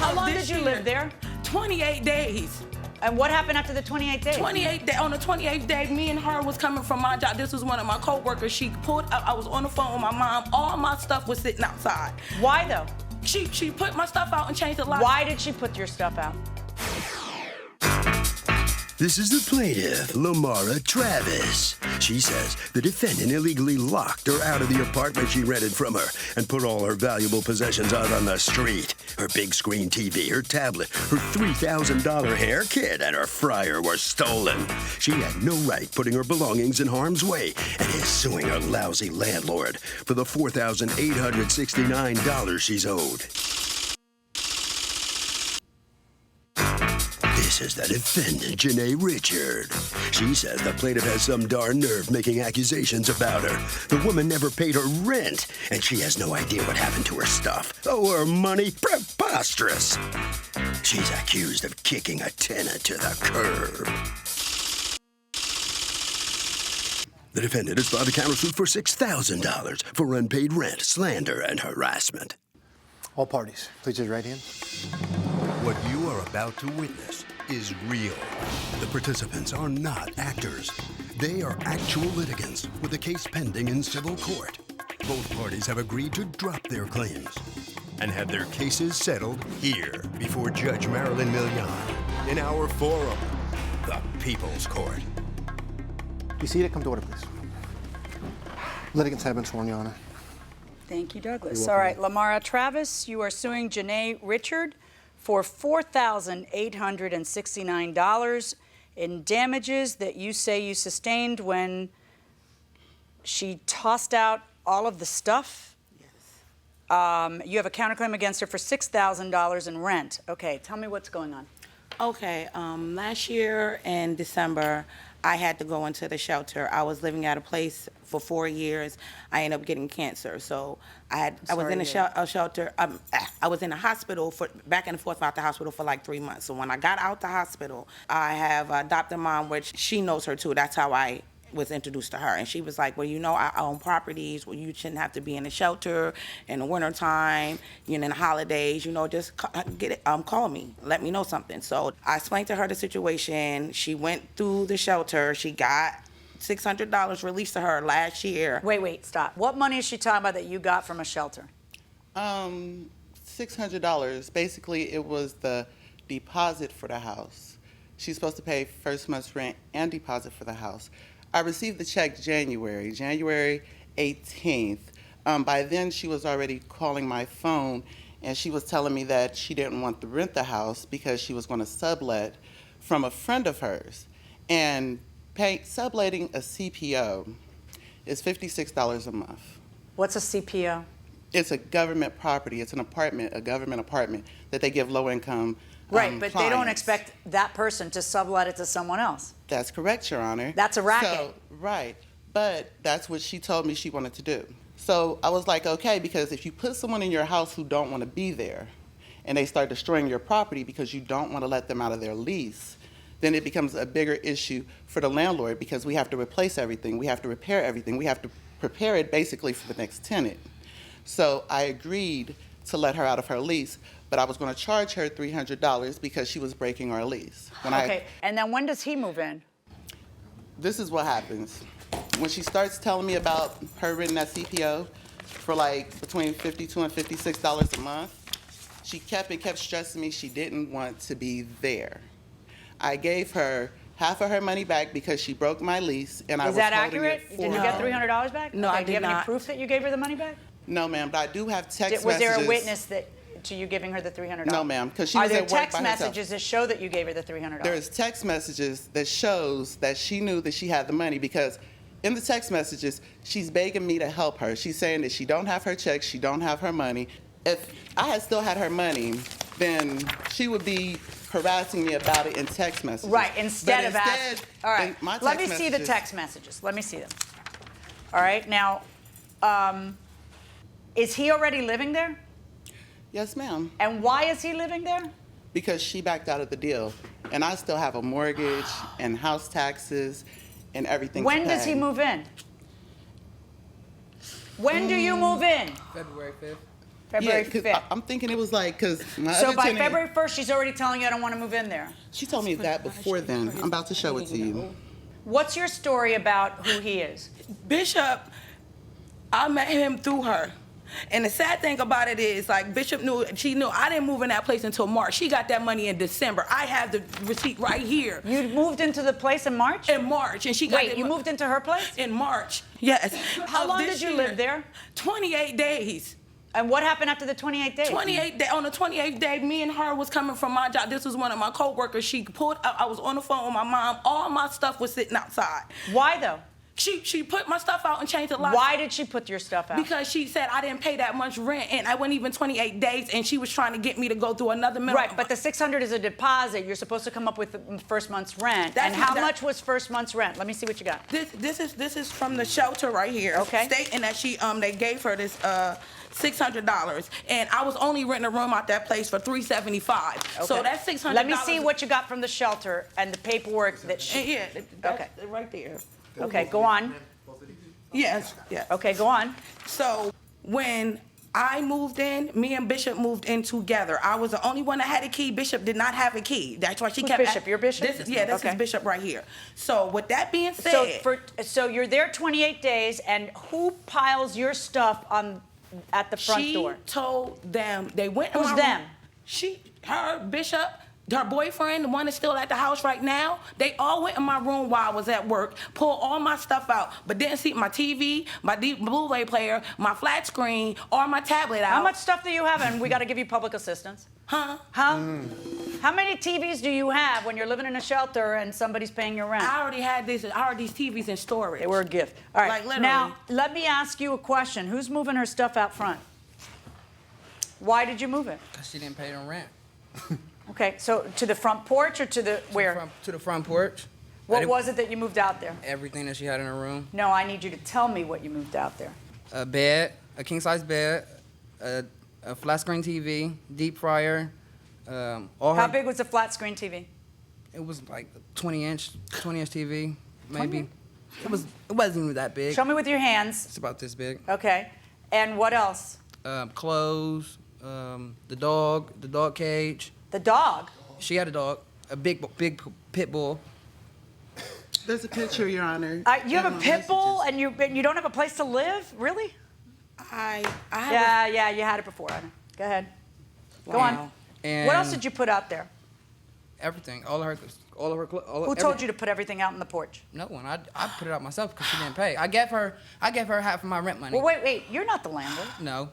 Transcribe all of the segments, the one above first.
How long did you live there? 28 days. And what happened after the 28 days? 28 days. On the 28th day, me and her was coming from my job. This was one of my coworkers. She pulled up. I was on the phone with my mom. All my stuff was sitting outside. Why though? She put my stuff out and changed the lock. Why did she put your stuff out? This is the plaintiff, Lamara Travis. She says the defendant illegally locked her out of the apartment she rented from her and put all her valuable possessions out on the street. Her big screen TV, her tablet, her $3,000 hair kit, and her fryer were stolen. She had no right putting her belongings in harm's way and is suing her lousy landlord for the $4,869 she's owed. This is the defendant, Janae Richard. She says the plaintiff has some darn nerve making accusations about her. The woman never paid her rent, and she has no idea what happened to her stuff. Oh, her money? Preposterous. She's accused of kicking a tenant to the curb. The defendant has filed a countersuit for $6,000 for unpaid rent, slander, and harassment. All parties, please raise your right hand. What you are about to witness is real. The participants are not actors. They are actual litigants with a case pending in civil court. Both parties have agreed to drop their claims and have their cases settled here before Judge Marilyn Millian in our forum, the People's Court. Be seated. Come to order, please. Litigants have been sworn, Your Honor. Thank you, Douglas. All right, Lamara Travis, you are suing Janae Richard for $4,869 in damages that you say you sustained when she tossed out all of the stuff. Yes. You have a counterclaim against her for $6,000 in rent. Okay, tell me what's going on. Okay, last year in December, I had to go into the shelter. I was living at a place for 4 years. I ended up getting cancer, so I was in a shelter. I was in a hospital for back and forth out the hospital for like 3 months. So when I got out the hospital, I have a adopted mom, which she knows her too. That's how I was introduced to her, and she was like, well, you know, I own properties. Well, you shouldn't have to be in a shelter in the wintertime, you know, in the holidays, you know, just call me, let me know something. So I explained to her the situation. She went through the shelter. She got $600 released to her last year. Wait, stop. What money is she talking about that you got from a shelter? $600. Basically, it was the deposit for the house. She's supposed to pay first month's rent and deposit for the house. I received the check January 18th. By then, she was already calling my phone, and she was telling me that she didn't want to rent the house because she was going to sublet from a friend of hers. And subletting a CPO is $56 a month. What's a CPO? It's a government property. It's an apartment, a government apartment that they give low-income Right, but clients. they don't expect that person to sublet it to someone else. That's correct, Your Honor. That's a racket. So, right, but that's what she told me she wanted to do. So I was like, okay, because if you put someone in your house who don't want to be there, and they start destroying your property because you don't want to let them out of their lease, then it becomes a bigger issue for the landlord because we have to replace everything, we have to repair everything, we have to prepare it basically for the next tenant. So I agreed to let her out of her lease, but I was going to charge her $300 because she was breaking our lease. And then when does he move in? This is what happens. When she starts telling me about her renting that CPO for like between $52 and $56 a month, she kept stressing me she didn't want to be there. I gave her half of her money back because she broke my lease, and I was holding it for her. Is that accurate? Did you get $300 back? No, I did Do you have any not. proof that you gave her the money back? No, ma'am, but I do have text messages. Was there a witness to you giving her the $300? No, ma'am, because she was at work by herself. Are there text messages that show that you gave her the $300? There is text messages that shows that she knew that she had the money because in the text messages, she's begging me to help her. She's saying that she don't have her checks, she don't have her money. If I had still had her money, then she would be harassing me about it in text messages. Right, instead of asking. All right, let me see the messages, text messages. Let me see them. All right, now, is he already living there? Yes, ma'am. And why is he living there? Because she backed out of the deal. And I still have a mortgage and house taxes and everything to pay. When does he move in? When do you move in? February 5th. February Yeah, 'cause 5th. I'm thinking it was like, because my So other by tenant, February 1st, she's already telling you I don't want to move in there. she told me that before then. I'm about to show it to you. What's your story about who he is? Bishop, I met him through her. And the sad thing about it is, like, Bishop she knew I didn't move in that place until March. She got that money in December. I have the receipt right here. You moved into the place in March? In March, and she got Wait, you moved into her place? in March. Yes. How Of long this did you year. live there? 28 days. And what happened after the 28 days? 28 day, on the 28th day, me and her was coming from my job. This was one of my coworkers. She pulled. I was on the phone with my mom. All my stuff was sitting outside. Why though? She put my stuff out and changed the lock. Why did she put your stuff out? Because she said I didn't pay that much rent, and I went even 28 days, and she was trying to get me to go through another minimum. Right, but the 600 is a deposit. You're supposed to come up with the first month's rent. That's And how that- much was first month's rent? Let me see what you got. This is from the shelter right here. Okay. Stating that they gave her this $600, and I was only renting a room out that place for $375. So Okay. that's $600. Let me see what you got from the shelter and the paperwork that And she. yeah, that's Okay. right there. Okay, go on. Yes, yes. Okay, go on. So when I moved in, me and Bishop moved in together. I was the only one that had a key. Bishop did not have a key. That's why she Who's kept. Bishop? Your Bishop? This Okay. is Bishop right here. So with that being said, So you're there 28 days, and who piles your stuff at the front she door? told them they went. in Who's my them? Room. Her, Bishop, her boyfriend, the one that's still at the house right now. They all went in my room while I was at work, pulled all my stuff out, but didn't see my TV, my Blu-ray player, my flat screen, or my tablet out. How much stuff do you have? And we got to give you public assistance. Huh? Huh? How many TVs do you have when you're living in a shelter and somebody's paying your rent? I already had these TVs in storage. They were a gift. All right. Like, literally. Now, let me ask you a question. Who's moving her stuff out front? Why did you move it? Because she didn't pay the rent. Okay, so to the front porch or to the where? To the front porch. What was it that you moved out there? Everything that she had in her room. No, I need you to tell me what you moved out there. A bed, a king-size bed, a flat-screen TV, deep fryer. How big was the flat screen TV? It was like 20-inch TV, maybe. It wasn't even that big. Show me with your hands. It's about this big. Okay. And what else? Clothes, the dog cage. The dog. She had a dog, a big pit bull. There's a picture, Your Honor. You have a pit bull and you don't have a place to live? Really? I have Yeah, you had it before. Anna. Go ahead. Go Wow. on. And What else did you put out there? Everything, all of her Who told you to put everything out on the porch? No one. I put it out myself because she didn't pay. I gave her half of my rent money. Well, wait. You're not the landlord. No,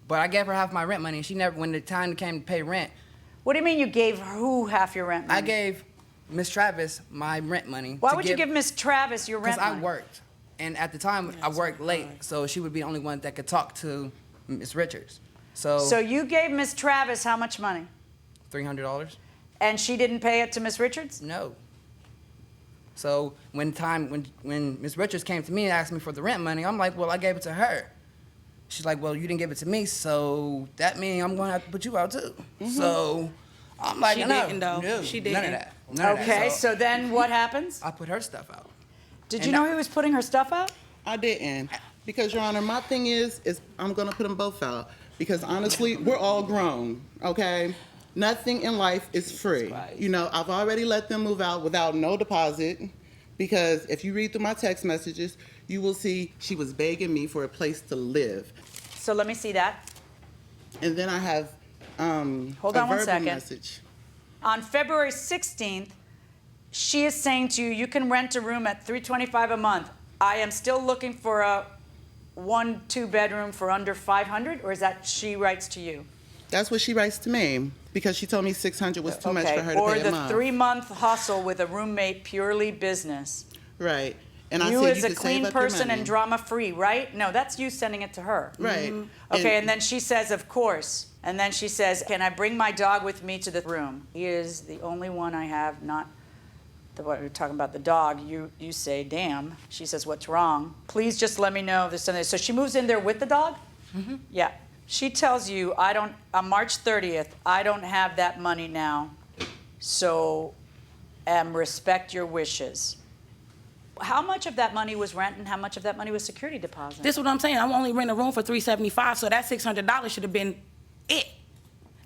but I gave her half of my rent money. And she never. When the time came to pay rent, What do you mean you gave who half your rent money? I gave Miss Travis my rent money. Why would you give Miss Travis your rent Because money? I worked, and at the time I worked late, so she would be the only one that could talk to Miss Richards. So you gave Miss Travis how much money? $300. And she didn't pay it to Miss Richards? No. So when Miss Richards came to me and asked me for the rent money, I'm like, well, I gave it to her. She's like, well, you didn't give it to me, so that means I'm going to have to put you out too. So I'm like, She no, didn't, though. no, She none didn't. of that. None of that. Okay, so then what happens? I put her stuff out. Did and you know he was putting her stuff out? I didn't. Because, Your Honor, my thing is I'm going to put them both out. Because, honestly, we're all grown, okay? Nothing in life is free. You know, I've already let them move out without no deposit. Because if you read through my text messages, you will see she was begging me for a place to live. So let me see that. And then I have Hold a on one verbal second. message. On February 16th, she is saying to you, you can rent a room at $325 a month. I am still looking for a 1-2 bedroom for under $500, or is that she writes to you? That's what she writes to me. Because she told me 600 was too much for her to or pay a the month. 3-month hustle with a roommate, purely business. Right. And I You said as you a could clean save up your person money. and drama-free, right? No, that's you sending it to her. Right. Okay, and then she says, of course. And then she says, can I bring my dog with me to the room? He is the only one I have, not the what we're talking about the dog. You say, damn. She says, what's wrong? Please just let me know if there's something. So she moves in there with the dog? Mm-hmm. Yeah. She tells you, on March 30th, I don't have that money now, so respect your wishes. how much of that money was rent and how much of that money was security deposit? This is what I'm saying. I'm only renting a room for $375, so that $600 should have been it.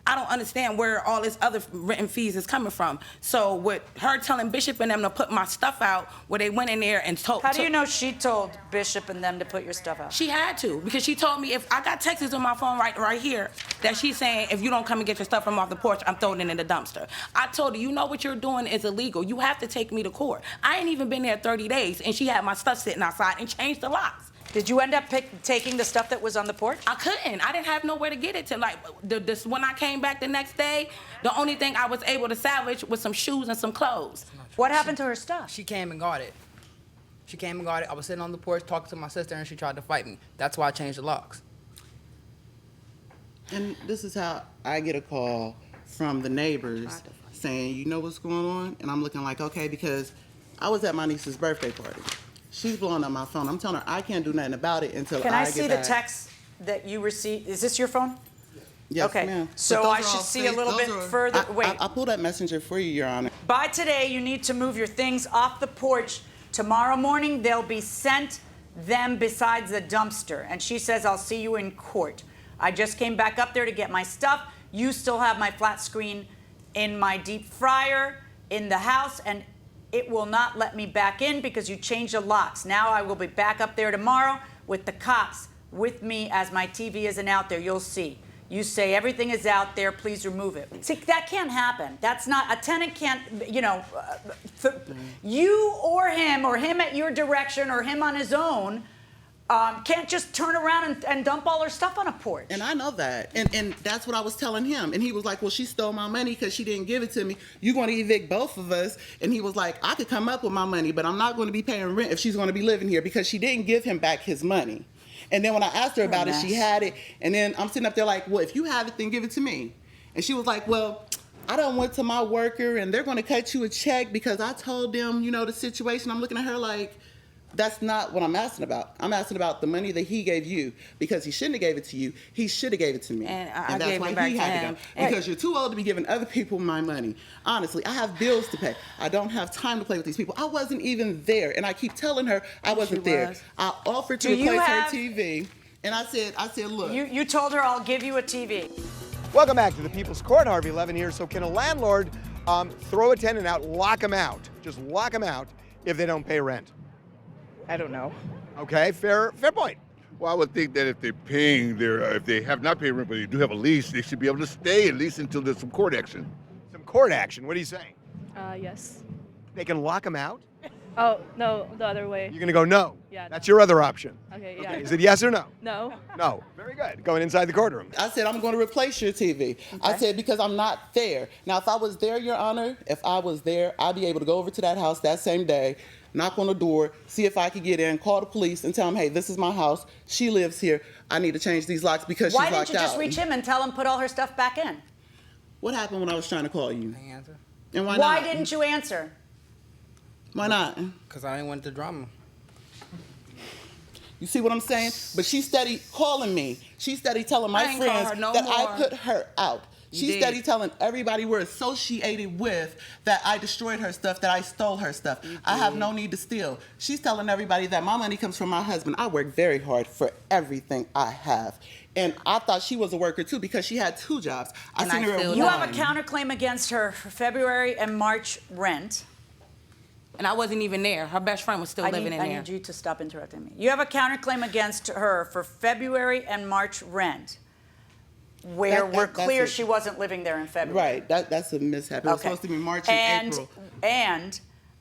I don't understand where all this other rent fees is coming from. So with her telling Bishop and them to put my stuff out, where they went in there and told. How do you know she told Bishop and them to put your stuff out? She had to, because she told me, if I got texts on my phone right here that she's saying, if you don't come and get your stuff from off the porch, I'm throwing it in the dumpster. I told her, you know what you're doing is illegal. You have to take me to court. I ain't even been there 30 days, and she had my stuff sitting outside and changed the locks. Did you end up taking the stuff that was on the porch? I couldn't. I didn't have nowhere to get it to. Like, when I came back the next day, the only thing I was able to salvage was some shoes and some clothes. What happened to her stuff? She came and got it. She came and got it. I was sitting on the porch talking to my sister, and she tried to fight me. That's why I changed the locks. And this is how I get a call from the neighbors saying, you know what's going on? And I'm looking like, okay, because I was at my niece's birthday party. She's blowing up my phone. I'm telling her I can't do nothing about it until Can I I get see back. the text that you received? Is this your phone? Yes, Okay. ma'am. So But those I are should all see a fake- little those bit are- further. Wait. I pulled that messenger for you, Your Honor. By today, you need to move your things off the porch. Tomorrow morning, they'll be sent them besides the dumpster. And she says, I'll see you in court. I just came back up there to get my stuff. You still have my flat screen in my deep fryer in the house, and it will not let me back in because you changed the locks. Now I will be back up there tomorrow with the cops with me as my TV isn't out there. You'll see. You say everything is out there, please remove it. See, that can't happen. That's not, a tenant can't, you or him at your direction or him on his own, can't just turn around and dump all her stuff on a porch. And I know that. And that's what I was telling him. And he was like, well, she stole my money because she didn't give it to me. You're going to evict both of us. And he was like, I could come up with my money, but I'm not going to be paying rent if she's going to be living here because she didn't give him back his money. And then when I asked her about it, she had it. And then I'm sitting up there like, well, if you have it, then give it to me. And she was like, well, I done went to my worker and they're going to cut you a check because I told them, the situation. I'm looking at her like, that's not what I'm asking about. I'm asking about the money that he gave you because he shouldn't have gave it to you. He should have gave it to me. And I that's gave why it back he to had him. to go. Because you're too old to be giving other people my money. Honestly, I have bills to pay. I don't have time to play with these people. I wasn't even there. And I keep telling her I wasn't there. was. I offered to Do you replace have- her TV. And I said, look. You told her I'll give you a TV. Welcome back to the People's Court. Harvey Levin here. So can a landlord throw a tenant out, lock them out, just lock them out if they don't pay rent? I don't know. Okay, fair point. Well, I would think that if they're paying if they have not paid rent, but they do have a lease, they should be able to stay at least until there's some court action. Some court action. What are you saying? Yes. They can lock them out? Oh, no, the other way. You're going to go no. Yeah, That's no. your other option. Okay, yeah. Is it yes or no? No. No. Very good. Going inside the courtroom. I said, I'm going to replace your TV. I said, because I'm not there. Now, if I was there, Your Honor, if I was there, I'd be able to go over to that house that same day, knock on the door, see if I could get in, call the police, and tell them, hey, this is my house. She lives here. I need to change these locks because Why she's didn't locked you just out. reach him and tell him put all her stuff back in? What happened when I was trying to call you? I ain't answer. And why Why not? didn't you answer? Why not? Because I didn't want the drama. You see what I'm saying? But she's steady calling me. She's steady telling my I ain't call friends her no that more. I put her out. She's did. steady telling everybody we're associated with that I destroyed her stuff, that I stole her stuff. I have no need to steal. She's telling everybody that my money comes from my husband. I work very hard for everything I have. And I thought she was a worker too because she had 2 jobs. And seen I her at still You do. have a counterclaim against her for February and March rent. And I wasn't even there. Her best friend was still living in I there. need you to stop interrupting me. You have a counterclaim against her for February and March rent, where we're that's clear it. she wasn't living there in February. Right, that's a mishap. It was supposed to be March and April. And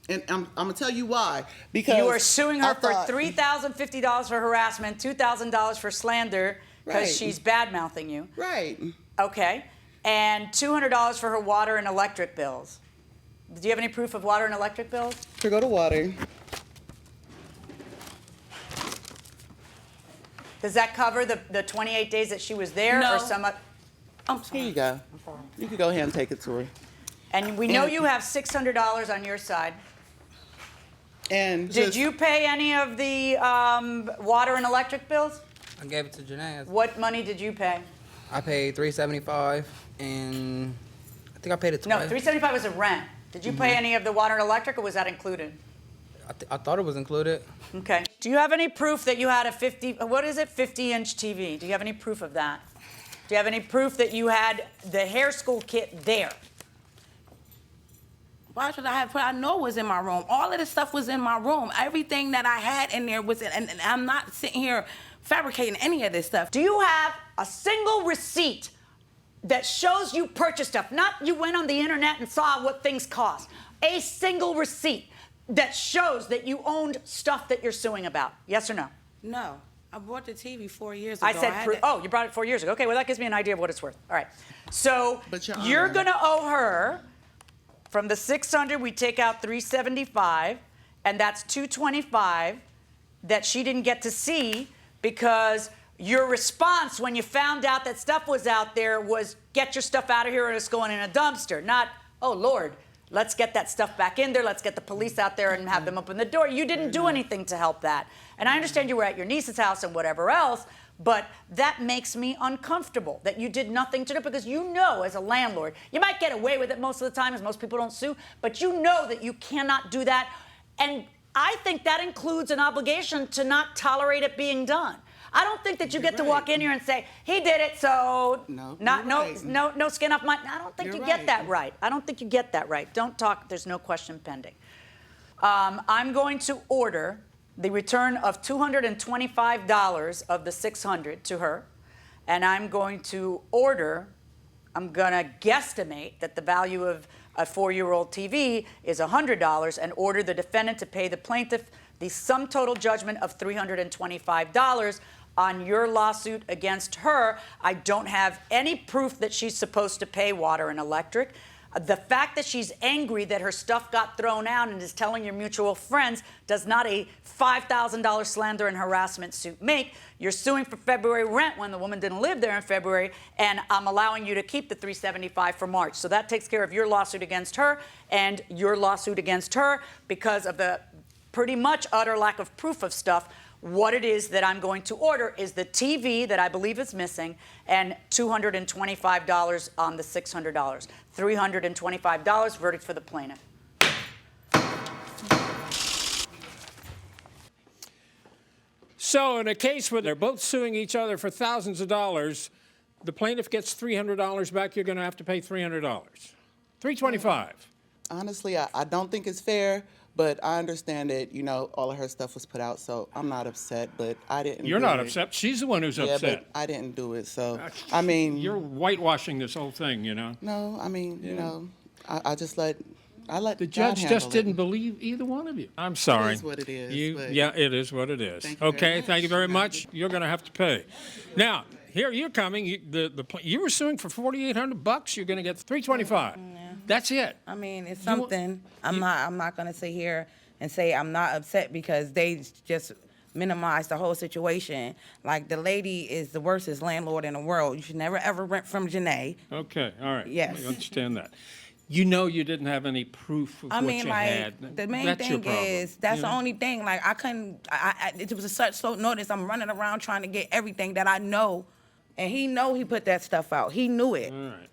And I'm going to tell you why. Because you are suing her I for thought- $3,050 for harassment, $2,000 for slander, because Right. she's bad-mouthing you. Right. Okay. And $200 for her water and electric bills. Do you have any proof of water and electric bills? To go to water. Does that cover the 28 days that she was there? No. Or some? I'm Here sorry. you go. You can go ahead and take it to her. And we know And- you have $600 on your side. And Did just- you pay any of the water and electric bills? I gave it to Janae. What money did you pay? I paid $375, and I think I paid it No, twice. $375 was a rent. Did you pay any of the water and electric, or was that included? I thought it was included. Okay. Do you have any proof that you had a 50-inch TV? Do you have any proof of that? Do you have any proof that you had the hair school kit there? Why should I have put? I know it was in my room. All of this stuff was in my room. Everything that I had in there was in, and I'm not sitting here fabricating any of this stuff. Do you have a single receipt that shows you purchased stuff? Not you went on the internet and saw what things cost. A single receipt that shows that you owned stuff that you're suing about. Yes or no? No. I bought the TV 4 years ago. I said, you brought it 4 years ago. Okay, well, that gives me an idea of what it's worth. All right. So But Your you're Honor- going to owe her, from the $600, we take out $375, and that's $225 that she didn't get to see because your response when you found out that stuff was out there was, get your stuff out of here or it's going in a dumpster, not, oh, Lord, let's get that stuff back in there. Let's get the police out there and have them open the door. You didn't do anything to help that. And I understand you were at your niece's house and whatever else, but that makes me uncomfortable that you did nothing to do because you know as a landlord, you might get away with it most of the time as most people don't sue, but you know that you cannot do that. And I think that includes an obligation to not tolerate it being done. I don't think that you get to walk in here and say, he did it, so No, no skin off my... I don't think You're you get right. that right. I don't think you get that right. Don't talk. There's no question pending. I'm going to order the return of $225 of the $600 to her, and I'm going to guesstimate that the value of a 4-year-old TV is $100 and order the defendant to pay the plaintiff the sum total judgment of $325 on your lawsuit against her. I don't have any proof that she's supposed to pay water and electric. The fact that she's angry that her stuff got thrown out and is telling your mutual friends does not a $5,000 slander and harassment suit make. You're suing for February rent when the woman didn't live there in February, and I'm allowing you to keep the $375 for March. So that takes care of your lawsuit against her and your lawsuit against her because of the pretty much utter lack of proof of stuff. What it is that I'm going to order is the TV that I believe is missing and $225 on the $600. $325, verdict for the plaintiff. So in a case where they're both suing each other for thousands of dollars, the plaintiff gets $300 back, you're going to have to pay $300. $325. Honestly, I don't think it's fair, but I understand that, you know, all of her stuff was put out, so I'm not upset, but I didn't You're do not it. upset. She's the one who's Yeah, upset. but I didn't do it, so, I mean... You're whitewashing this whole thing, you know. No, I mean, you know, I just let The God judge handle just it. didn't believe either one of you. I'm sorry. It is what it is, but- Yeah, it is what it is. Thank you very Okay, much. thank you very much. You're going to have to pay. Now, here you're coming. You were suing for $4,800. You're going to get $325. That's it. I mean, it's something. I'm not gonna sit here and say I'm not upset because they just minimize the whole situation. Like, the lady is the worstest landlord in the world. You should never ever rent from Janae. Okay, all right. Yes. I understand that. You know you didn't have any proof of I what mean, you like, had. the main That's your thing problem, is, that's you the know? only thing. Like, I couldn't, it was a such slow notice. I'm running around trying to get everything that I know. And he know he put that stuff out. He knew it. All right.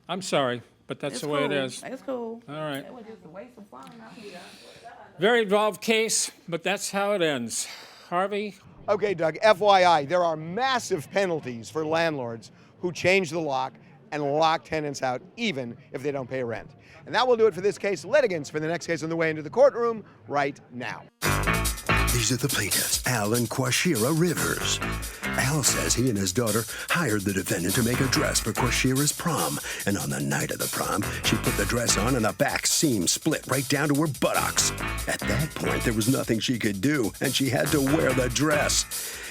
I'm sorry, but that's It's the way it cool. is. It's cool. All right. It was just a waste of fun out here. Very involved case, but that's how it ends. Harvey? Okay, Doug, FYI, there are massive penalties for landlords who change the lock and lock tenants out even if they don't pay rent. And that will do it for this case. Litigants for the next case on the way into the courtroom right now. These are the plaintiffs, Al and Quashira Rivers. Al says he and his daughter hired the defendant to make a dress for Quashira's prom. And on the night of the prom, she put the dress on and the back seam split right down to her buttocks. At that point, there was nothing she could do, and she had to wear the dress.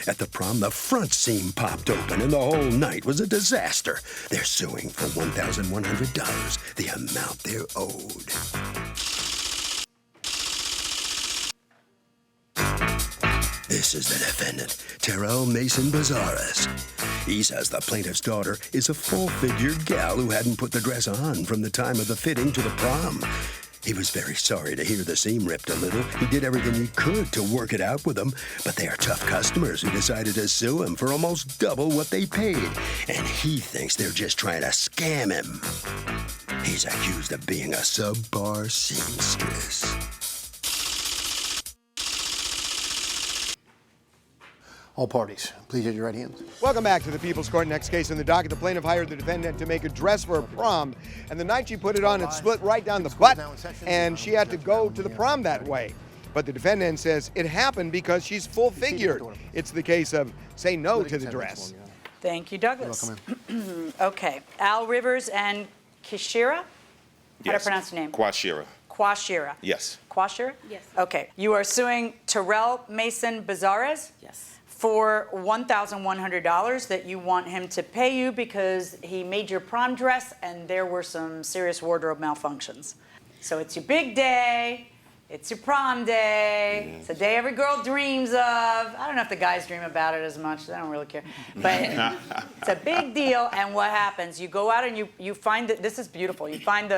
At the prom, the front seam popped open, and the whole night was a disaster. They're suing for $1,100, the amount they're owed. This is the defendant, Terrell Mason Bazaras. He says the plaintiff's daughter is a full-figured gal who hadn't put the dress on from the time of the fitting to the prom. He was very sorry to hear the seam ripped a little. He did everything he could to work it out with them, but they are tough customers who decided to sue him for almost double what they paid. And he thinks they're just trying to scam him. He's accused of being a subpar seamstress. All parties, please raise your right hands. Welcome back to the People's Court. Next case in the docket, the plaintiff hired the defendant to make a dress for a prom, and the night she put it on, it split right down the butt, and she had to go to the prom that way. But the defendant says it happened because she's full-figured. It's the case of say no to the dress. Thank you, Douglas. Okay, Al Rivers and Kishira? How do I pronounce your name? Quashira. Quashira. Yes. Quashira? Yes. Okay. You are suing Terrell Mason Bazares Yes. for $1,100 that you want him to pay you because he made your prom dress and there were some serious wardrobe malfunctions. So it's your big day. It's your prom day. It's a day every girl dreams of. I don't know if the guys dream about it as much. I don't really care. But it's a big deal. And what happens? You go out and you find that this is beautiful. You find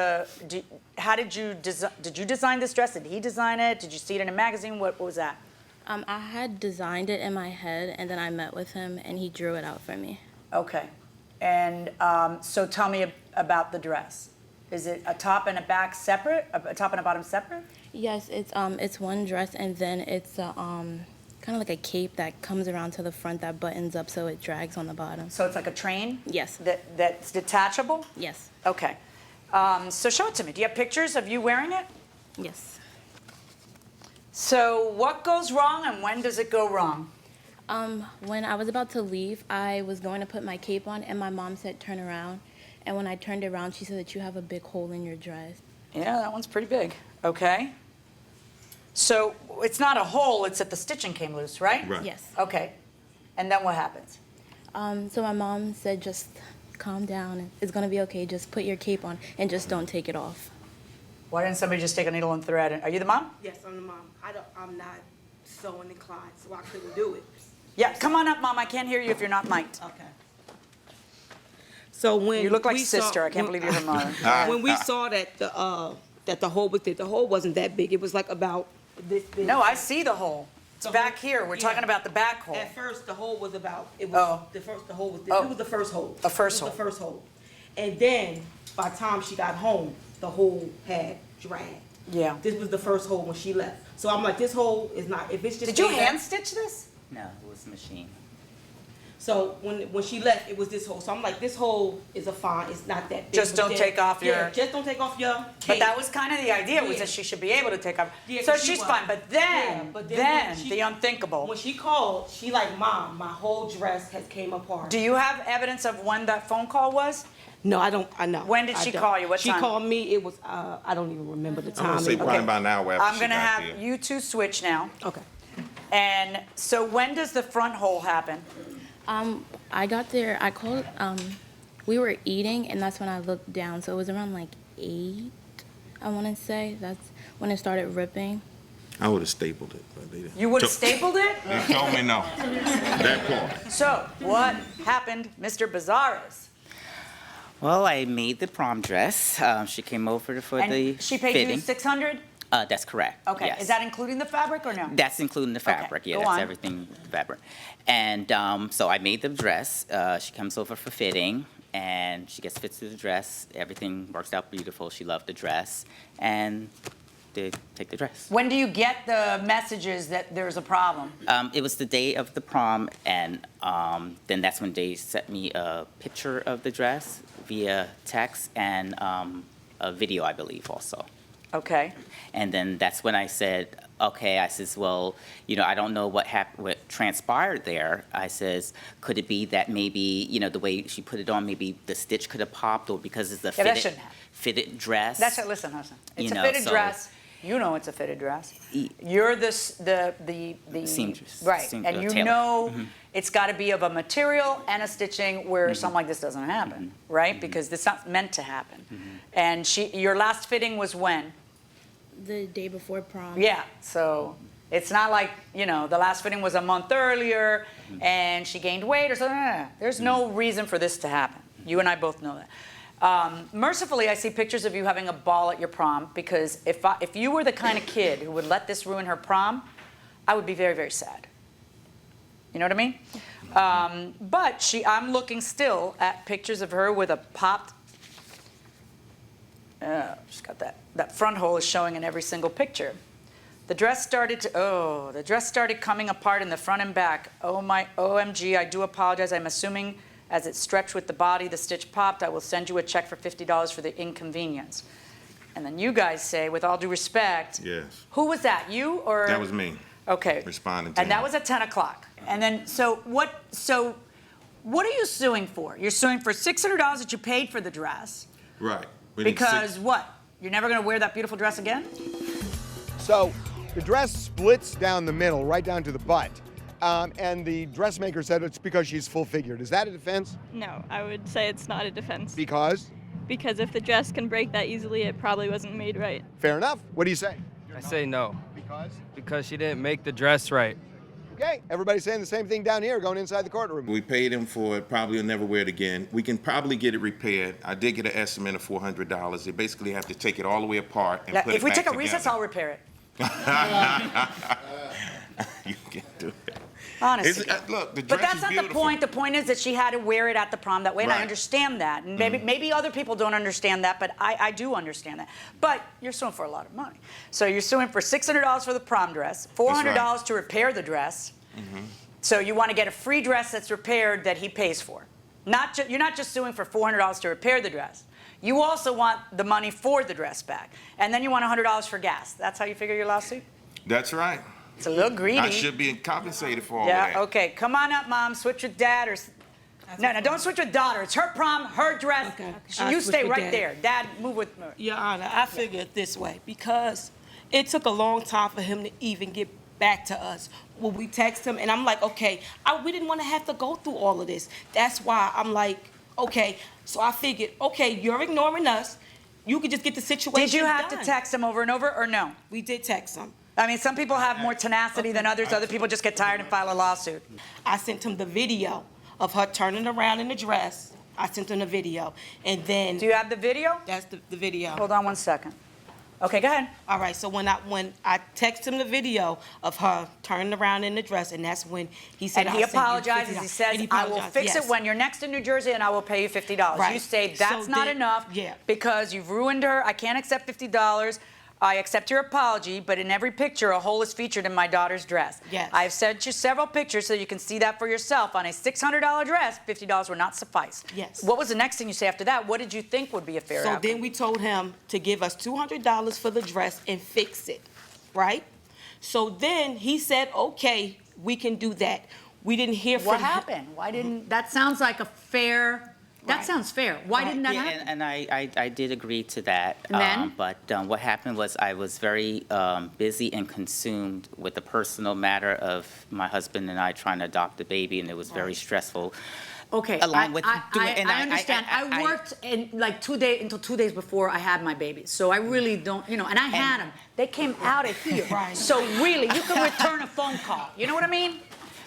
how did you design this dress? Did he design it? Did you see it in a magazine? What was that? I had designed it in my head, and then I met with him, and he drew it out for me. Okay. And so tell me about the dress. Is it a top and a back separate? A top and a bottom separate? Yes, it's one dress, and then it's kind of like a cape that comes around to the front that buttons up so it drags on the bottom. So it's like a train? Yes. That's detachable? Yes. Okay. So show it to me. Do you have pictures of you wearing it? Yes. So what goes wrong and when does it go wrong? When I was about to leave, I was going to put my cape on, and my mom said, turn around. And when I turned around, she said that you have a big hole in your dress. Yeah, that one's pretty big. Okay. So it's not a hole, it's that the stitching came loose, right? Right. Yes. Okay. And then what happens? So my mom said, just calm down. It's going to be okay. Just put your cape on and just don't take it off. Why didn't somebody just take a needle and thread it? Are you the mom? Yes, I'm the mom. I'm not sewing inclined, so I couldn't do it. Yeah, come on up, Mom. I can't hear you if you're not mic'd. Okay. So when You look like we sister. saw, I can't believe you're her mother. when we saw that the hole was there, the hole wasn't that big. It was like about this big. No, I see the hole. It's The back hole- here. We're yeah. talking about the back hole. At first, the hole was about. It was Oh. the hole was. This. Oh. It was the first hole. A first It was hole. The first hole, and then by the time she got home, the hole had dragged. Yeah. This was the first hole when she left. So I'm like, this hole is not. If it's just. Did you stayed there- hand stitch this? No, it was machine. So when she left, it was this hole. So I'm like, this hole is a fine. It's not that big. Just But don't then- take off your- Yeah, just don't take off your. But cape. that was kind of the idea, was Yeah. that she should be able to take off. Yeah, So 'cause she she's was. fine. But then, Yeah, but then when she- the unthinkable. When she called, she like, Mom, my whole dress has came apart. Do you have evidence of when that phone call was? No, I don't. I know. When did I she don't. call you? What she time? called me. It was. I don't even remember the I'm time. gonna say It was- probably by an hour after I'm she going to got have there. you two switch now. Okay. And so when does the front hole happen? I got there, I called, we were eating, and that's when I looked down. So it was around like 8, I want to say. That's when it started ripping. I would have stapled it, but they didn't. You would have stapled it? They told me no. That part. So what happened, Mr. Bazares? Well, I made the prom dress. She came over for the And she paid fitting. you $600? That's correct. Okay. Yes. Is that including the fabric or no? That's including the fabric. Okay, Yeah, go that's on. everything fabric. And so I made the dress. She comes over for fitting, and she gets fit to the dress. Everything works out beautiful. She loved the dress, and they take the dress. When do you get the messages that there's a problem? It was the day of the prom, and then that's when they sent me a picture of the dress via text and a video, I believe, also. Okay. And then that's when I said, okay, I says, well, I don't know what transpired there. I says, could it be that maybe, the way she put it on, maybe the stitch could have popped, or because it's a Yeah, that shouldn't happen. fitted dress? Listen. It's You a know, fitted so- dress. You know it's a fitted dress. You're the Seamstress. right, and you tailor. know it's got to be of a material and a stitching where something like this doesn't happen, right? Because it's not meant to happen. And your last fitting was when? The day before prom. Yeah, so it's not like, the last fitting was a month earlier and she gained weight or something. There's no reason for this to happen. You and I both know that. Mercifully, I see pictures of you having a ball at your prom, because if you were the kind of kid who would let this ruin her prom, I would be very, very sad. You know what I mean? But I'm looking still at pictures of her with a popped, she's got that front hole is showing in every single picture. The dress started coming apart in the front and back. Oh my, OMG, I do apologize. I'm assuming as it stretched with the body, the stitch popped. I will send you a check for $50 for the inconvenience. And then you guys say, with all due respect. Yes. Who was that, you or? That was me. Okay. Responding to And that him. was at 10 o'clock. And then, so what are you suing for? You're suing for $600 that you paid for the dress. Right. We need Because what? You're never going to wear that beautiful dress again? So the dress splits down the middle, right down to the butt. And the dressmaker said it's because she's full-figured. Is that a defense? No, I would say it's not a defense. Because? Because if the dress can break that easily, it probably wasn't made right. Fair enough. What do you say? I say no. Because? Because she didn't make the dress right. Okay, everybody's saying the same thing down here, going inside the courtroom. We paid him for it, probably will never wear it again. We can probably get it repaired. I did get an estimate of $400. They basically have to take it all the way apart and put it back If we take a together. recess, I'll repair it. You can do it. Honestly. Look, the dress But that's is not beautiful. the point. The point is that she had to wear it at the prom that way, and I Right. understand that. And maybe other people don't understand that, but I do understand that. But you're suing for a lot of money. So you're suing for $600 for the prom dress, $400 to repair the dress. So you want to get a free dress that's repaired that he pays for. You're not just suing for $400 to repair the dress. You also want the money for the dress back. And then you want $100 for gas. That's how you figure your lawsuit? That's right. It's a little greedy. I should be compensated for all of that. Yeah, okay. Come on up, Mom. Switch with Dad or... No, don't switch with daughter. It's her prom, her dress. Okay. You I'll stay switch with right Dad. there. Dad, move with me. Your Honor, I figure it this way, because it took a long time for him to even get back to us. When we text him, and I'm like, okay, we didn't want to have to go through all of this. That's why I'm like, okay. So I figured, okay, you're ignoring us. You could just get the situation Did you have done. to text him over and over or no? We did text him. I mean, some people have more tenacity than others. Other people just get tired and file a lawsuit. I sent him the video of her turning around in the dress. I sent him the video. And then... Do you have the video? That's the video. Hold on one second. Okay, go ahead. All right, so when I text him the video of her turning around in the dress, and that's when he said, And he "I'll send you apologizes. $50." He says, And he I will apologized, fix yes. it when you're next in New Jersey and I will pay you $50. Right. You say, that's So not then- enough yeah. because you've ruined her. I can't accept $50. I accept your apology, but in every picture, a hole is featured in my daughter's dress. Yes. I've sent you several pictures so you can see that for yourself. On a $600 dress, $50 would not suffice. Yes. What was the next thing you say after that? What did you think would be a fair So outcome? then we told him to give us $200 for the dress and fix it, right? So then he said, okay, we can do that. We didn't hear from What him. happened? Why didn't... That sounds like a fair... That Right. sounds fair. Why didn't that Yeah, happen? and I did agree to that. And then? But what happened was I was very busy and consumed with the personal matter of my husband and I trying to adopt a baby, and it was very stressful. Okay, Along with doing, and I understand. I worked in like 2 days until 2 days before I had my baby, so I really don't, and I had them. They came out of here. Right. So really, you can return a phone call. You know what I mean?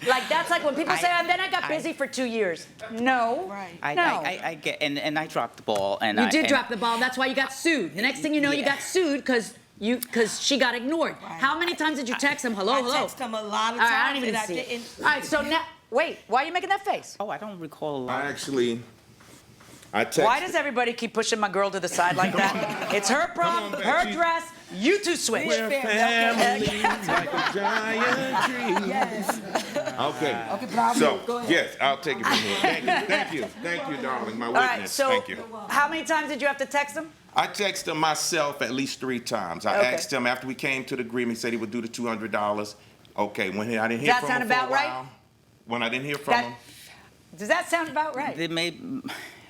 Like that's like when people say, "And then I got busy for 2 years." No, Right. no. I get, and I dropped the ball, and You I did and- drop the ball. That's why you got sued. The next thing you know, you Yeah. got sued because she got ignored. Right. How many times did you text him? Hello, I hello. text him a lot of All times. right, I don't even and see it. didn't- All right, so now, wait. Why are you making that face? Oh, I don't recall a lot. I texted. Why does everybody keep pushing my girl to the side like that? It's her prom, her dress. You two switch. We're family like a giant tree. Yes. Okay. Okay, Bravo, So, go ahead. yes, I'll take it from here. Thank you, darling, my All witness. right, so Thank you. how many times did you have to text him? I texted him myself at least 3 times. I Okay. asked him after we came to the agreement, he said he would do the $200. Okay, when I didn't hear Does that from sound him for a about right? while, when I didn't hear from That- him, Does that sound about right? It may.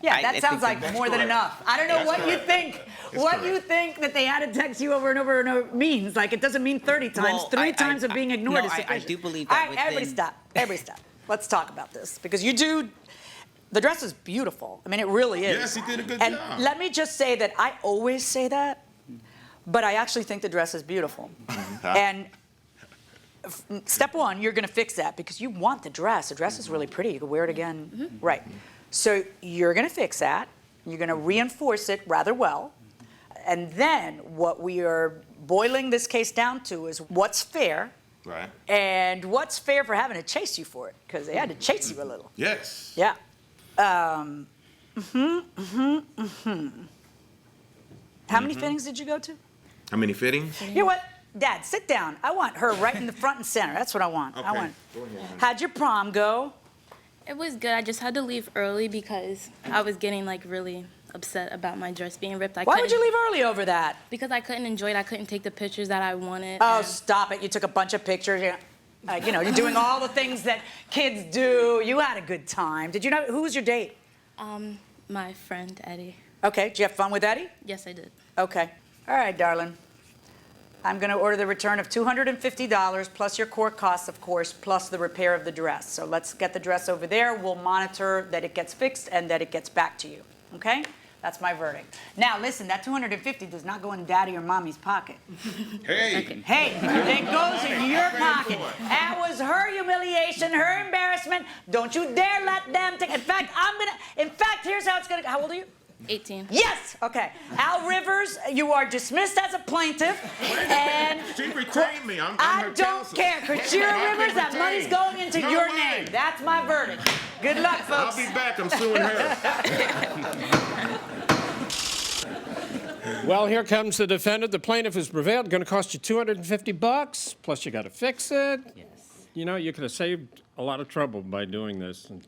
Yeah, I that think sounds like that's more than correct. enough. I don't know That's what you correct. think. It's What correct. you think that they had to text you over and over and over means. Like it doesn't mean 30 times. Well, 3 I- times of being ignored no, is I sufficient. do believe All that right, everybody within- stop. Everybody stop. Let's talk about this because you do. The dress is beautiful. I mean, it really is. Yes, he did a good and job. let me just say that I always say that, but I actually think the dress is beautiful. And step one, you're going to fix that because you want the dress. The dress is really pretty. You can wear it again. Right. So you're going to fix that. You're going to reinforce it rather well. And then what we are boiling this case down to is what's fair right? and what's fair for having to chase you for it because they had to chase you a little. Yes. Yeah. How many fittings did you go to? How many fittings? You know what? Dad, sit down. I want her right in the front and center. That's what I want. Okay, I want. go ahead, honey. How'd your prom go? It was good. I just had to leave early because I was getting like really upset about my dress being ripped. Why would you leave early over that? Because I couldn't enjoy it. I couldn't take the pictures that I wanted. Oh, and- stop it. You took a bunch of pictures. You're doing all the things that kids do. You had a good time. Did you know, who was your date? My friend Eddie. Okay, did you have fun with Eddie? Yes, I did. Okay. All right, darling. I'm going to order the return of $250 plus your court costs, of course, plus the repair of the dress. So let's get the dress over there. We'll monitor that it gets fixed and that it gets back to you. Okay? That's my verdict. Now, listen, that $250 does not go in daddy or mommy's pocket. Hey. Hey, it goes in your pocket. That was her humiliation, her embarrassment. Don't you dare let them take. In fact, here's how it's gonna go. How old are you? 18. Yes. Okay. Al Rivers, you are dismissed as a plaintiff. And She retained me. I'm I her don't counsel. care. Krishira I've been Rivers, that money's retained. going into No your way. name. That's my verdict. Good luck, folks. I'll be back. I'm suing her. Well, here comes the defendant. The plaintiff has prevailed. Going to cost you $250, plus you got to fix it. Yes. You know, you could have saved a lot of trouble by doing this and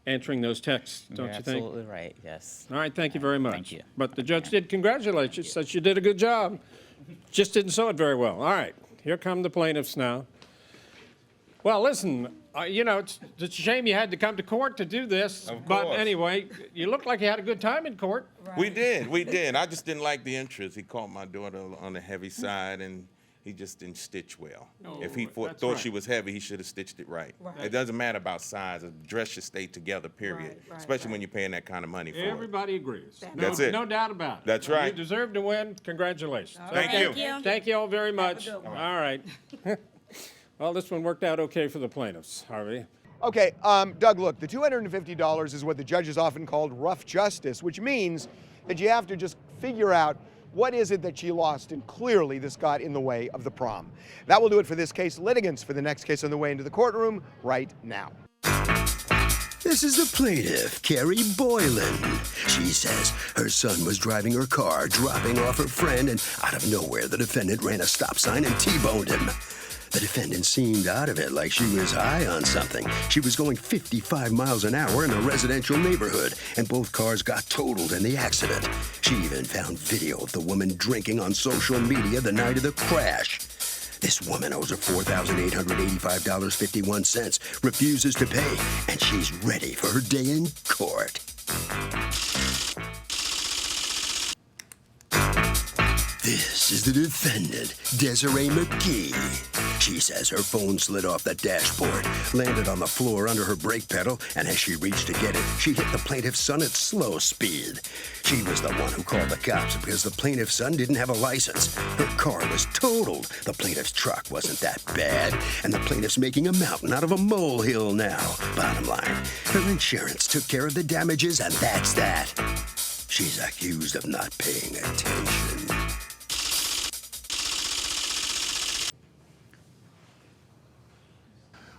answering those texts, don't You're you think? absolutely right, yes. All right, thank you very much. Thank you. But the judge did congratulate you, said you did a good job. Just didn't sew it very well. All right, here come the plaintiffs now. Well, listen, it's a shame you had to come to court to do this. Of But course. anyway, you look like you had a good time in court. We did. I just didn't like the interest. He caught my daughter on the heavy side, and he just didn't stitch well. If he that's thought right. she was heavy, he should have stitched it right. It doesn't matter about size. A dress should stay together, period. Especially when you're paying that kind of money for it. Everybody agrees. That's it. No doubt about it. That's right. You deserve to win. Congratulations. Thank you. Thank you all very much. All right. Well, this one worked out okay for the plaintiffs, Harvey. Okay, Doug, look, the $250 is what the judges often called rough justice, which means that you have to just figure out what is it that she lost, and clearly this got in the way of the prom. That will do it for this case. Litigants for the next case on the way into the courtroom right now. This is the plaintiff, Carrie Boylan. She says her son was driving her car, dropping off her friend, and out of nowhere, the defendant ran a stop sign and T-boned him. The defendant seemed out of it, like she was high on something. She was going 55 miles an hour in a residential neighborhood, and both cars got totaled in the accident. She even found video of the woman drinking on social media the night of the crash. This woman owes her $4,885.51, refuses to pay, and she's ready for her day in court. This is the defendant, Desiree McGee. She says her phone slid off the dashboard, landed on the floor under her brake pedal, and as she reached to get it, she hit the plaintiff's son at slow speed. She was the one who called the cops because the plaintiff's son didn't have a license. Her car was totaled. The plaintiff's truck wasn't that bad, and the plaintiff's making a mountain out of a molehill now. Bottom line, her insurance took care of the damages, and that's that. She's accused of not paying attention.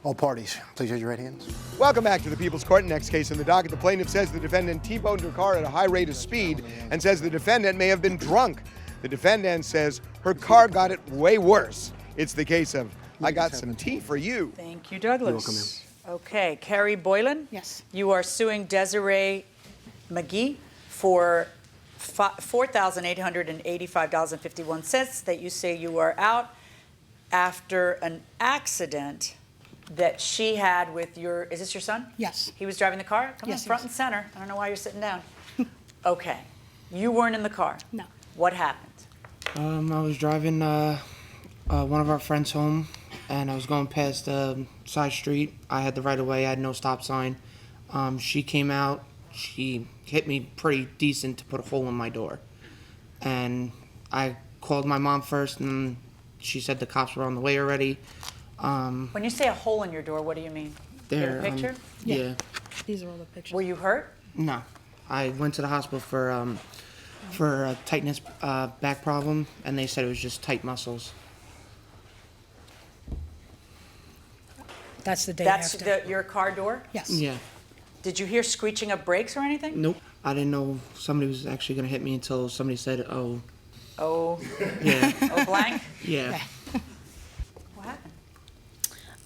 All parties, please raise your right hands. Welcome back to the People's Court. Next case in the docket. The plaintiff says the defendant T-boned her car at a high rate of speed and says the defendant may have been drunk. The defendant says her car got it way worse. It's the case of, I got some tea for you. Thank you, Douglas. You're welcome, ma'am. Okay, Carrie Boylan? Yes. You are suing Desiree McGee for $4,885.51 that you say you are out after an accident that she had with your, is this your son? Yes. He was driving the car? Come on, Yes, front yes. and center. I don't know why you're sitting down. Okay. You weren't in the car? No. What happened? I was driving one of our friends home, and I was going past the side street. I had the right of way. I had no stop sign. She came out. She hit me pretty decent to put a hole in my door. And I called my mom first, and she said the cops were on the way already. When you say a hole in your door, what do you mean? You have There, a picture? yeah. These are all the pictures. Were you hurt? No. I went to the hospital for a tightness back problem, and they said it was just tight muscles. That's the day That's after. your car door? Yes. Yeah. Did you hear screeching of brakes or anything? Nope. I didn't know somebody was actually going to hit me until somebody said, oh, Oh, yeah, oh blank? yeah.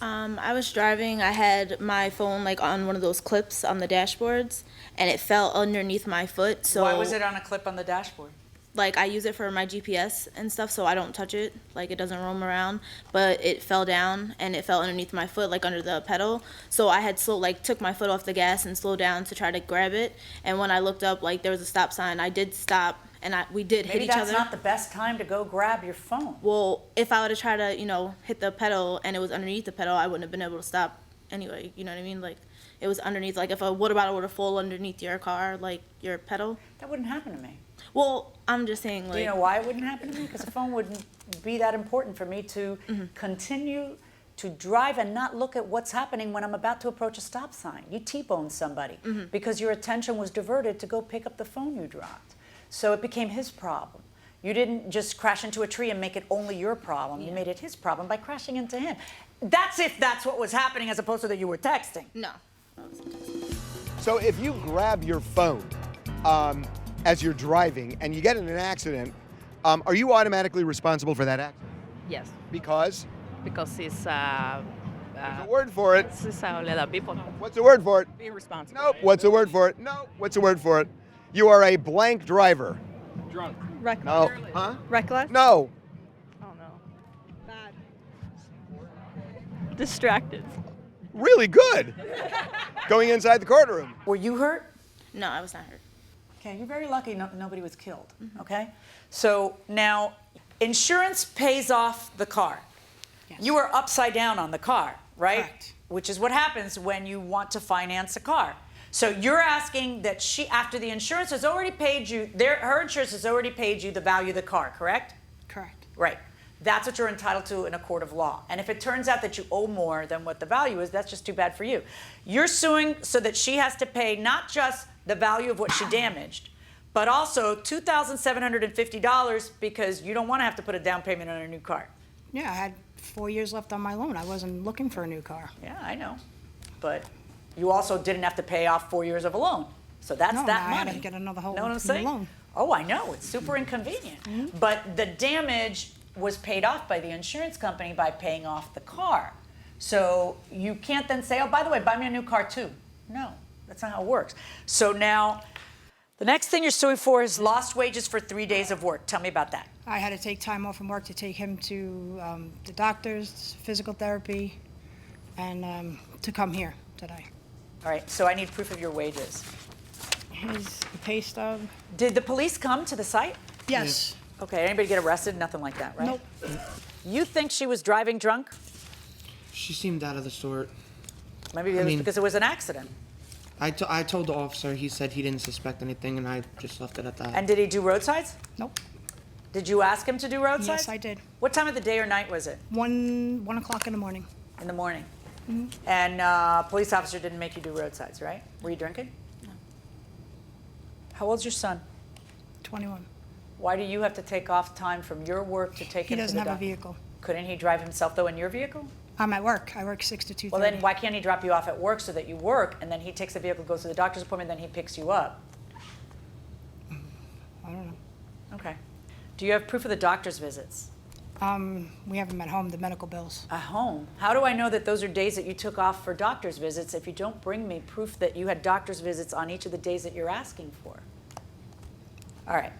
I was driving. I had my phone like on one of those clips on the dashboards, and it fell underneath my foot. So Why was it on a clip on the dashboard? like I use it for my GPS and stuff, so I don't touch it. Like it doesn't roam around. But it fell down, and it fell underneath my foot, like under the pedal. So I had took my foot off the gas and slowed down to try to grab it. And when I looked up, like there was a stop sign. I did stop, and we did hit each other. Maybe that's not the best time to go grab your phone. Well, if I would have tried to, hit the pedal and it was underneath the pedal, I wouldn't have been able to stop anyway. You know what I mean? Like, it was underneath. Like, if a water bottle were to fall underneath your car, like, your pedal. That wouldn't happen to me. Well, I'm just saying, like. Do you know why it wouldn't happen to me? Because the phone wouldn't be that important for me to continue to drive and not look at what's happening when I'm about to approach a stop sign. You T-boned somebody because your attention was diverted to go pick up the phone you dropped. So it became his problem. You didn't just crash into a tree and make it only your problem. You made it his problem by crashing into him. That's if that's what was happening as opposed to that you were texting. No. So if you grab your phone as you're driving and you get in an accident, are you automatically responsible for that accident? Yes. Because? Because it's There's a word for it. It's other people. What's the word for it? Being responsible. Nope. What's the word for it? No. What's the word for it? You are a blank driver. Drunk. Reckless. No. Huh? Reckless? No. Oh no. Bad. Distracted. Really good. Going inside the courtroom. Were you hurt? No, I was not hurt. Okay, you're very lucky nobody was killed, okay? So now, insurance pays off the car. Yes. You were upside down on the car, right? Correct. Which is what happens when you want to finance a car. So you're asking that after the insurance has already paid you, her insurance has already paid you the value of the car, correct? Correct. Right. That's what you're entitled to in a court of law. And if it turns out that you owe more than what the value is, that's just too bad for you. You're suing so that she has to pay not just the value of what she damaged, but also $2,750 because you don't want to have to put a down payment on a new car. Yeah, I had 4 years left on my loan. I wasn't looking for a new car. Yeah, I know. But you also didn't have to pay off 4 years of a loan. So that's No, that now I money. had to get another whole Know what I'm new saying? loan. Oh, I know. It's super inconvenient. But the damage was paid off by the insurance company by paying off the car. So you can't then say, oh, by the way, buy me a new car too. No, that's not how it works. So now, the next thing you're suing for is lost wages for 3 days of work. Tell me about that. I had to take time off from work to take him to the doctors, physical therapy, and to come here today. All right, so I need proof of your wages. His pay stub. Did the police come to the site? Yes. Okay, anybody get arrested? Nothing like that, right? Nope. You think she was driving drunk? She seemed out of the sort. Maybe it was because it was an accident. I told the officer, he said he didn't suspect anything, and I just left it at that. And did he do roadsides? Nope. Did you ask him to do roadsides? Yes, I did. What time of the day or night was it? 1 o'clock in the morning. In the morning. And police officer didn't make you do roadsides, right? Were you drinking? No. How old's your son? 21. Why do you have to take off time from your work to take He him to doesn't the have a doctor? vehicle. Couldn't he drive himself though in your vehicle? I'm at work. I work 6 to 2:30. Well, then why can't he drop you off at work so that you work, and then he takes the vehicle, goes to the doctor's appointment, then he picks you up? I don't know. Okay. Do you have proof of the doctor's visits? We have them at home, the medical bills. At home? How do I know that those are days that you took off for doctor's visits if you don't bring me proof that you had doctor's visits on each of the days that you're asking for? All right.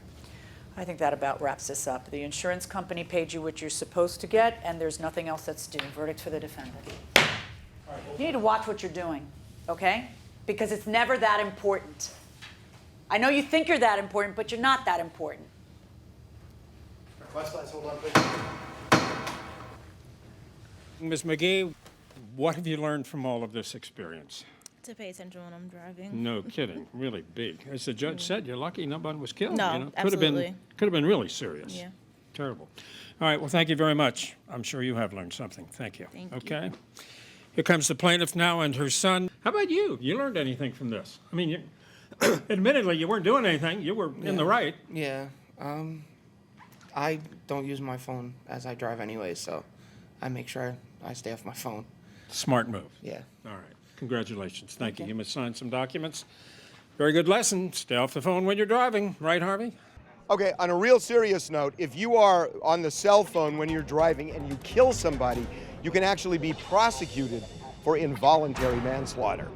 I think that about wraps this up. The insurance company paid you what you're supposed to get, and there's nothing else that's due. Verdict for the defendant. You need to watch what you're doing, okay? Because it's never that important. I know you think you're that important, but you're not that important. Class lights, hold on, please. Ms. McGee, what have you learned from all of this experience? To pay attention when I'm driving. No kidding, really big. As the judge said, you're lucky nobody was killed. No, you know? absolutely. Could have been really serious. Yeah. Terrible. All right, well, thank you very much. I'm sure you have learned something. Thank you. Thank you. Okay. Here comes the plaintiff now and her son. How about you? You learned anything from this? I mean, admittedly, you weren't doing anything. You were in the right. Yeah. I don't use my phone as I drive anyway, so I make sure I stay off my phone. Smart move. Yeah. All right. Congratulations. Thank you. You must sign some documents. Very good lesson. Stay off the phone when you're driving. Right, Harvey? Okay, on a real serious note, if you are on the cell phone when you're driving and you kill somebody, you can actually be prosecuted for involuntary manslaughter.